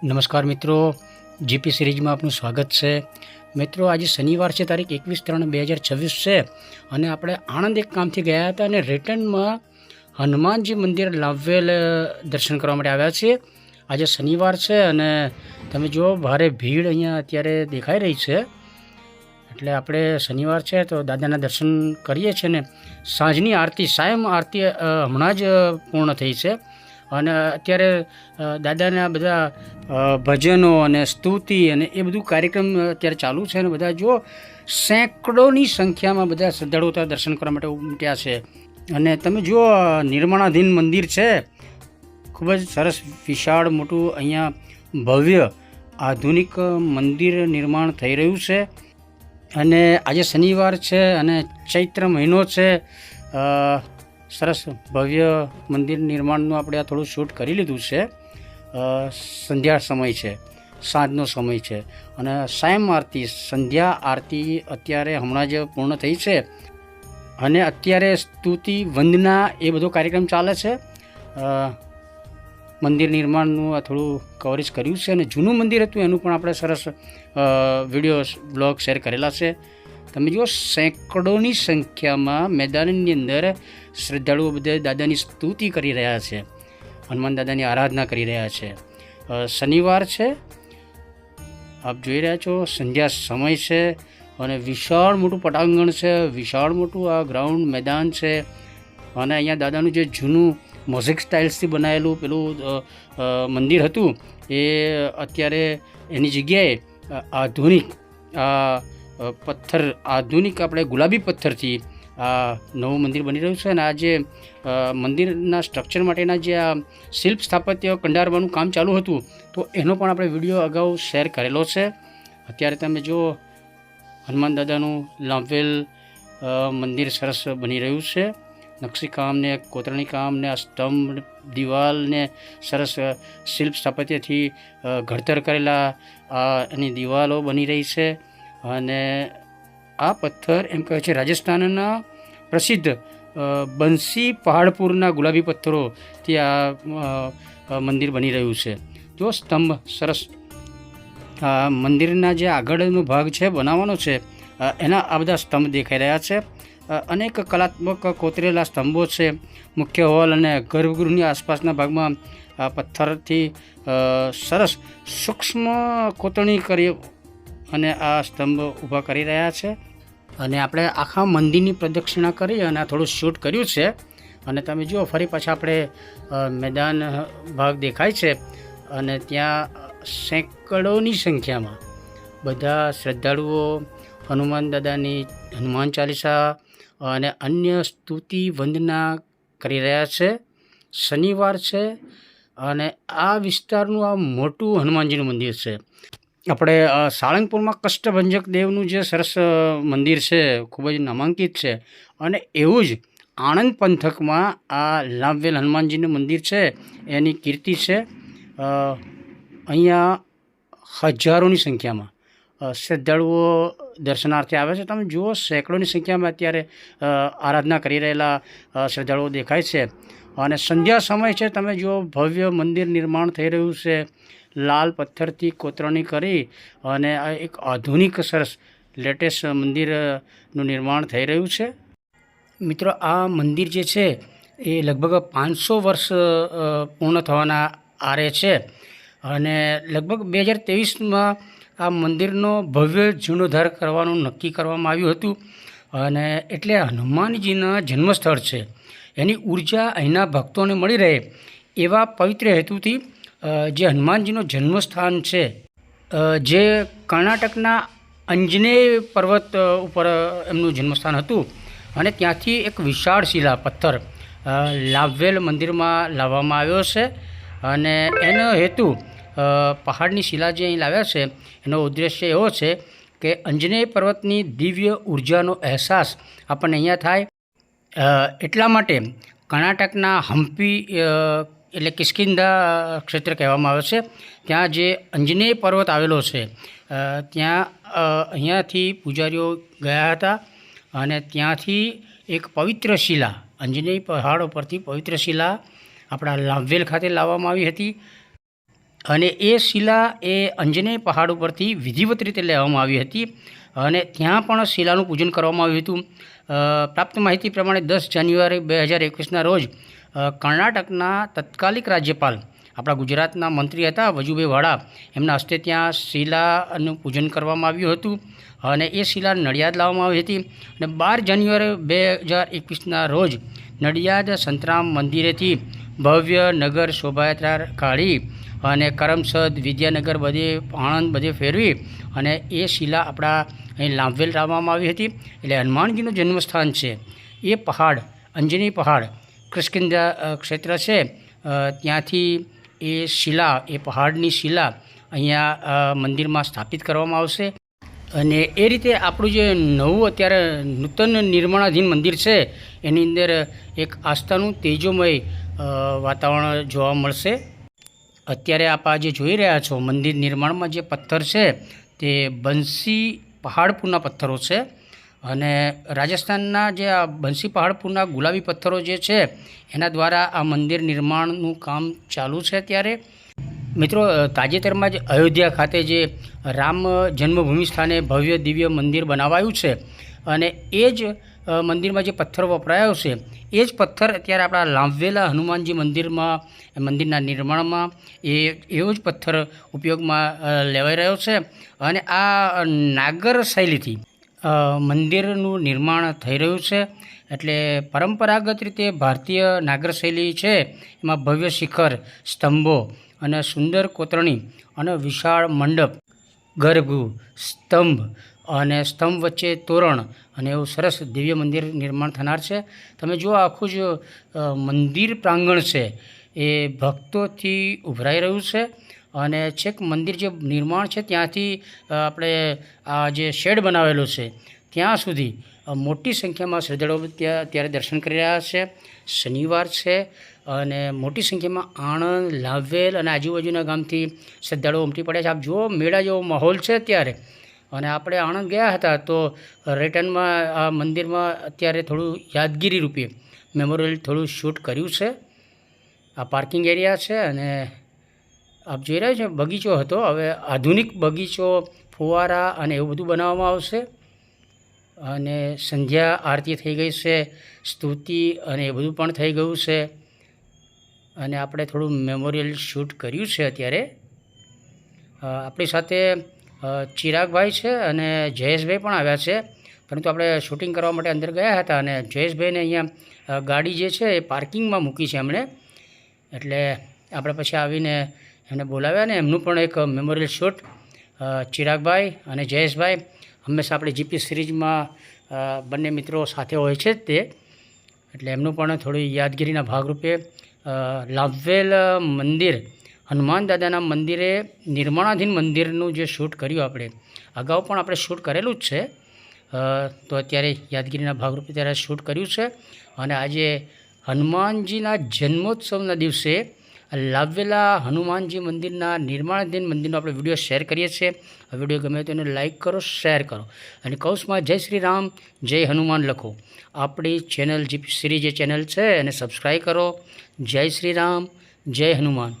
નમસ્કાર મિત્રો, જીપી સિરીઝમાં આપનું સ્વાગત છે। મિત્રો, આજે શનિવાર છે, તારીખ 21/3/2026 છે અને આપણે આણંદ એક કામથી ગયા હતા અને રિટર્નમાં હનુમાનજી મંદિર લાવેલ દર્શન કરવા માટે આવ્યા છીએ। આજે શનિવાર છે અને તમે જુઓ ભારે ભીડ અહીંયા અત્યારે દેખાઈ રહી છે, એટલે આપણે શનિવાર છે તો દાદાના દર્શન કરીએ છીએ ને સાંજની આરતી સાયમ આરતી હમણાં જ પૂર્ણ થઈ છે અને અત્યારે દાદાના બધા ભજનો અને સ્તુતિ અને એ બધું કાર્યક્રમ અત્યારે ચાલુ છે અને બધા જો સેંકડોની સંખ્યામાં બધા શ્રદ્ધાળુઓ ત્યાં દર્શન કરવા માટે ઉમટ્યા છે। અને તમે જુઓ નિર્માણાધીન મંદિર છે, ખૂબ જ સરસ વિશાળ મોટું અહીંયા ભવ્ય આધુનિક મંદિર નિર્માણ થઈ રહ્યું છે અને આજે શનિવાર છે અને ચૈત્ર મહિનો છે। સરસ ભવ્ય મંદિર નિર્માણનું આપણે આ થોડું શૂટ કરી લીધું છે। સંધ્યા સમય છે, સાંજનો સમય છે અને સાયમ આરતી સંધ્યા આરતી અત્યારે હમણાં જ પૂર્ણ થઈ છે અને અત્યારે સ્તુતિ વંદના એ બધો કાર્યક્રમ ચાલે છે। મંદિર નિર્માણનું આ થોડું કવરેજ કર્યું છે અને જૂનું મંદિર હતું એનું પણ આપણે સરસ વિડીયો બ્લોગ શેર કરેલા છે। તમે જુઓ સેંકડોની સંખ્યામાં મેદાનની અંદર શ્રદ્ધાળુઓ બધા દાદાની સ્તુતિ કરી રહ્યા છે, હનુમાન દાદાની આરાધના કરી રહ્યા છે। શનિવાર છે, આપ જોઈ રહ્યા છો, સંધ્યા સમય છે અને વિશાળ મોટું પટાંગણ છે, વિશાળ મોટું આ ગ્રાઉન્ડ મેદાન છે અને અહીંયા દાદાનું જે જૂનું મોઝેક સ્ટાઇલ્સથી બનાવેલું પેલું મંદિર હતું એ અત્યારે એની જગ્યાએ આધુનિક પથ્થર આધુનિક આપણે ગુલાબી પથ્થરથી આ નવું મંદિર બની રહ્યું છે અને આ જે મંદિરના સ્ટ્રક્ચર માટેના જે આ શિલ્પ સ્થાપત્ય કંડારવાનું કામ ચાલુ હતું તો એનો પણ આપણે વિડીયો અગાઉ શેર કરેલો છે। અત્યારે તમે જો હનુમાન દાદાનું લાવેલ મંદિર સરસ બની રહ્યું છે, નકશીકામ ને કોતરણી કામ ને આ સ્તંભ દિવાલને સરસ શિલ્પ સ્થાપત્યથી ઘડતર કરેલા એની દિવાલો બની રહી છે અને આ પથ્થર એમ કહે છે રાજસ્થાનના પ્રસિદ્ધ બંસી પહાડપુરના ગુલાબી પથ્થરોથી આ મંદિર બની રહ્યું છે। જો સ્તંભ સરસ મંદિરના જે આગળનો ભાગ છે બનાવવાનો છે એના આ બધા સ્તંભ દેખાઈ રહ્યા છે। અનેક કલાત્મક કોતરેલા સ્તંભો છે। મુખ્ય હોલ અને ગર્ભગૃહની આસપાસના ભાગમાં પથ્થરથી સરસ સૂક્ષ્મ કોતરણી કરી અને આ સ્તંભ ઊભા કરી રહ્યા છે અને આપણે આખા મંદિરની પ્રદક્ષિણા કરી અને આ થોડું શૂટ કર્યું છે અને તમે જુઓ ફરી પાછા આપણે મેદાન ભાગ દેખાય છે અને ત્યાં સેંકડોની સંખ્યામાં બધા શ્રદ્ધાળુઓ હનુમાન દાદાની હનુમાન ચાલીસા અને અન્ય સ્તુતિ વંદના કરી રહ્યા છે। શનિવાર છે અને આ વિસ્તારનું આ મોટું હનુમાનજીનું મંદિર છે। આપણે સાળંગપુરમાં કષ્ટભંજક દેવનું જે સરસ મંદિર છે, ખૂબ જ નામાંકિત છે અને એવું જ આણંદ પંથકમાં આ લાવેલ હનુમાનજીનું મંદિર છે એની કીર્તિ છે। અહીંયા હજારોની સંખ્યામાં શ્રદ્ધાળુઓ દર્શનાર્થે આવે છે। તમે જુઓ સેંકડોની સંખ્યામાં અત્યારે આરાધના કરી રહેલા શ્રદ્ધાળુઓ દેખાય છે અને સંધ્યા સમય છે। તમે જુઓ ભવ્ય મંદિર નિર્માણ થઈ રહ્યું છે, લાલ પથ્થરથી કોતરણી કરી અને આ એક આધુનિક સરસ લેટેસ્ટ મંદિરનું નિર્માણ થઈ રહ્યું છે। મિત્રો, આ મંદિર જે છે એ લગભગ 500 વર્ષ પૂર્ણ થવાના આરે છે અને લગભગ 2023માં આ મંદિરનો ભવ્ય જીર્ણોદ્ધાર કરવાનું નક્કી કરવામાં આવ્યું હતું અને એટલે હનુમાનજીના જન્મસ્થળ છે એની ઉર્જા અહીંના ભક્તોને મળી રહે એવા પવિત્ર હેતુથી જે હનુમાનજીનું જન્મસ્થાન છે જે કર્ણાટકના અંજનેય પર્વત ઉપર એમનું જન્મસ્થાન હતું અને ત્યાંથી એક વિશાળ શિલા પથ્થર લાવેલ મંદિરમાં લાવવામાં આવ્યો છે અને એનો હેતુ પહાડની શિલા જે અહીં લાવ્યા છે એનો ઉદ્દેશ્ય એવો છે કે અંજનેય પર્વતની દિવ્ય ઉર્જાનો અહેસાસ આપણને અહીંયા થાય। એટલા માટે કર્ણાટકના હમ્પી એટલે કિષ્કિંધા ક્ષેત્ર કહેવામાં આવે છે, ત્યાં જે અંજનેય પર્વત આવેલો છે ત્યાં અહીંયાથી પૂજારીઓ ગયા હતા અને ત્યાંથી એક પવિત્ર શિલા અંજનેય પહાડ પરથી પવિત્ર શિલા આપણા લાવેલ ખાતે લાવવામાં આવી હતી અને એ શિલા એ અંજનેય પહાડ ઉપરથી વિધિવત રીતે લેવામાં આવી હતી અને ત્યાં પણ શિલાનું પૂજન કરવામાં આવ્યું હતું. પ્રાપ્ત માહિતી પ્રમાણે 10 જાન્યુઆરી 2021ના રોજ કર્ણાટકના તત્કાલિક રાજ્યપાલ આપણા ગુજરાતના મંત્રી હતા વજુભાઈ વાળા, એમના હસ્તે ત્યાં શિલાનું પૂજન કરવામાં આવ્યું હતું અને એ શિલા નડિયાદ લાવવામાં આવી હતી. અને 12 જાન્યુઆરી 2021ના રોજ નડિયાદ સંતરામ મંદિરેથી ભવ્ય નગર શોભાયાત્રા કાઢી અને કરમસદ વિદ્યાનગર બધે આણંદ બધે ફેરવી અને એ શિલા આપણા અહીં લાંભવેલ લાવવામાં આવી હતી. એટલે હનુમાનજીનું જન્મસ્થાન છે એ પહાડ અંજની પહાડ કિષ્કિંધા ક્ષેત્ર છે, ત્યાંથી એ શિલા એ પહાડની શિલા અહીંયા મંદિરમાં સ્થાપિત કરવામાં આવશે. અને એ રીતે આપણું જે નવું અત્યારે નૂતન નિર્માણાધીન મંદિર છે એની અંદર એક આસ્થાનું તેજોમય વાતાવરણ જોવા મળશે. અત્યારે આપ આ જે જોઈ રહ્યા છો મંદિર નિર્માણમાં જે પથ્થર છે તે બંસી પહાડપુરના પથ્થરો છે અને રાજસ્થાનના જે આ બંસી પહાડપુરના ગુલાબી પથ્થરો જે છે એના દ્વારા આ મંદિર નિર્માણનું કામ ચાલુ છે. અત્યારે મિત્રો તાજેતરમાં જ અયોધ્યા ખાતે જે રામ જન્મભૂમિ સ્થાને ભવ્ય દિવ્ય મંદિર બનાવાયું છે અને એ જ મંદિરમાં જે પથ્થરો વપરાયો છે એ જ પથ્થર અત્યારે આપણા લાંભવેલા હનુમાનજી મંદિરના નિર્માણમાં એવો જ પથ્થર ઉપયોગમાં લેવાઈ રહ્યો છે. અને આ નાગર શૈલીથી મંદિરનું નિર્માણ થઈ રહ્યું છે. એટલે પરંપરાગત રીતે ભારતીય નાગર શૈલી છે એમાં ભવ્ય શિખર, સ્તંભો અને સુંદર કોતરણી અને વિશાળ મંડપ, ગર્ભગૃહ, સ્તંભ અને સ્તંભ વચ્ચે તોરણ અને એવું સરસ દિવ્ય મંદિર નિર્માણ થનાર છે. તમે જુઓ આખું જ મંદિર પ્રાંગણ છે એ ભક્તોથી ઉભરાઈ રહ્યું છે અને છેક મંદિર જે નિર્માણ છે ત્યાંથી આપણે આ જે શેડ બનાવેલો છે ત્યાં સુધી મોટી સંખ્યામાં શ્રદ્ધાળુઓ ત્યાં અત્યારે દર્શન કરી રહ્યા છે. શનિવાર છે અને મોટી સંખ્યામાં આણંદ, લાંભવેલ અને આજુબાજુના ગામથી શ્રદ્ધાળુઓ ઉમટી પડ્યા છે. આપ જુઓ મેળા જેવો માહોલ છે અત્યારે. અને આપણે આણંદ ગયા હતા તો રિટર્નમાં આ મંદિરમાં અત્યારે થોડું યાદગીરી રૂપે મેમોરિયલ થોડું શૂટ કર્યું છે. આ પાર્કિંગ એરિયા છે અને આપ જોઈ રહ્યા છો બગીચો હતો, હવે આધુનિક બગીચો, ફુવારા અને એવું બધું બનાવવામાં આવશે. અને સંધ્યા આરતી થઈ ગઈ છે, સ્તુતિ અને એ બધું પણ થઈ ગયું છે. અને આપણે થોડું મેમોરિયલ શૂટ કર્યું છે. અત્યારે આપણી સાથે ચિરાગભાઈ છે અને જયેશભાઈ પણ આવ્યા છે, પરંતુ આપણે શૂટિંગ કરવા માટે અંદર ગયા હતા અને જયેશભાઈને અહીંયા ગાડી જે છે એ પાર્કિંગમાં મૂકી છે એમણે, એટલે આપણે પછી આવીને એમને બોલાવ્યા ને એમનું પણ એક મેમોરિયલ શૂટ. ચિરાગભાઈ અને જયેશભાઈ હંમેશા આપણે જીપી સિરીઝમાં બંને મિત્રો સાથે હોય છે જ તે, એટલે એમનું પણ થોડી યાદગીરીના ભાગરૂપે લાંભવેલ મંદિર હનુમાન દાદાના મંદિરે નિર્માણાધીન મંદિરનું જે શૂટ કર્યું આપણે અગાઉ પણ આપણે શૂટ કરેલું જ છે, તો અત્યારે યાદગીરીના ભાગરૂપે ત્યારે શૂટ કર્યું છે. અને આજે હનુમાનજીના જન્મોત્સવના દિવસે લાંભવેલા હનુમાનજી મંદિરના નિર્માણાધીન મંદિરનો આપણે વિડીયો શેર કરીએ છીએ. આ વિડીયો ગમે તો એને લાઇક કરો, શેર કરો અને કૌંસમાં જય શ્રી રામ જય હનુમાન લખો. આપણી ચેનલ જીપી સિરીઝ જે ચેનલ છે એને સબસ્ક્રાઈબ કરો. જય શ્રી રામ જય હનુમાન.